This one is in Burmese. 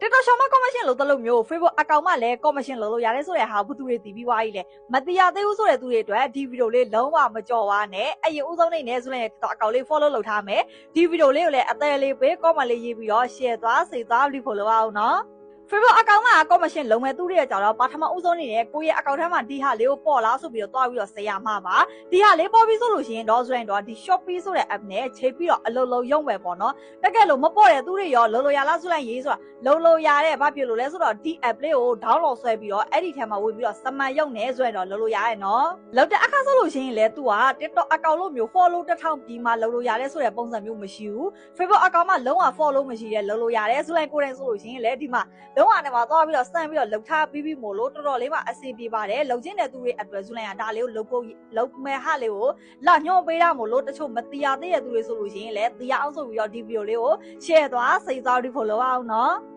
TikTok ရှောင်းမကောမရှင်လို့တလို့မျိုး Facebook အကောင့်မှလည်းကောမရှင်လို့ရတယ်ဆိုတဲ့ဟာဘူးသူတွေတည်ပြီးွားကြီးလေမတိရသေးဘူးဆိုတဲ့သူတွေအတွက်ဒီဗီဒီယိုလေးလုံးဝမကြော်ဝါနဲ့အရင်ဦးဆုံးနေနေဆိုရင် TikTok အကောင့်လေး follow လုပ်ထားမယ်ဒီဗီဒီယိုလေးကိုလည်းအသေးလေးပေး comment လေးရေးပြီးတော့ share သွားစိတ်သွားပြီး follow အောင်နော်Facebook အကောင့်မှာကောမရှင်လုံးမဲ့သူတွေရဲ့ကြောင့်တော့ပထမဦးဆုံးနေနဲ့ကိုရဲ့အကောင့်ထဲမှာဒီဟာလေးကိုပေါ်လာဆိုပြီးတော့တွားပြီးတော့ဆရာမှာပါဒီဟာလေးပေါ်ပြီးဆိုလို့ရှိရင်တော့ဆိုရင်တော့ဒီ Shopee ဆိုတဲ့ app နဲ့ချိန်ပြီးတော့အလုံးလုံးရုံပဲပေါ့နော်တကယ်လို့မပေါ်တဲ့သူတွေရောလုံးလုံးရလားဆိုလိုက်ရေးဆိုတာလုံးလုံးရတဲ့ဘာဖြစ်လို့လဲဆိုတော့ဒီ app လေးကို download ဆွဲပြီးတော့အဲ့ဒီထဲမှာဝင်ပြီးတော့စမှန်ရုံနဲ့ဆိုရင်တော့လုံးလုံးရရဲ့နော်လောက်တဲ့အခါဆိုလို့ရှိရင်လေ तू က TikTok အကောင့်လို့မျိုး follow 1000ပြီးမှလုံးလုံးရတဲ့ဆိုတဲ့ပုံစံမျိုးမရှိဘူး Facebook အကောင့်မှာလုံးဝ follow မရှိတဲ့လုံးလုံးရတယ်ဆိုလိုက်ကိုယ်တိုင်ဆိုလို့ရှိရင်လေဒီမှာလုံးဝနဲ့မှာသွားပြီးတော့စမ်းပြီးတော့လှုပ်ထားပြီးမို့လို့တော်တော်လေးမှအဆင်ပြေပါတယ်လှုပ်ချင်းတဲ့သူတွေအတွက်ဆိုလိုက်ရဒါလေးကိုလှုပ်ဖို့လှုပ်မဲ့ဟာလေးကိုလာညှော့ပေးတာမို့လို့တချို့မတိရသေးတဲ့သူတွေဆိုလို့ရှိရင်လေတရားအောင်ဆိုပြီးတော့ဒီဗီဒီယိုလေးကို share သွားစိတ်သွားပြီး follow အောင်နော်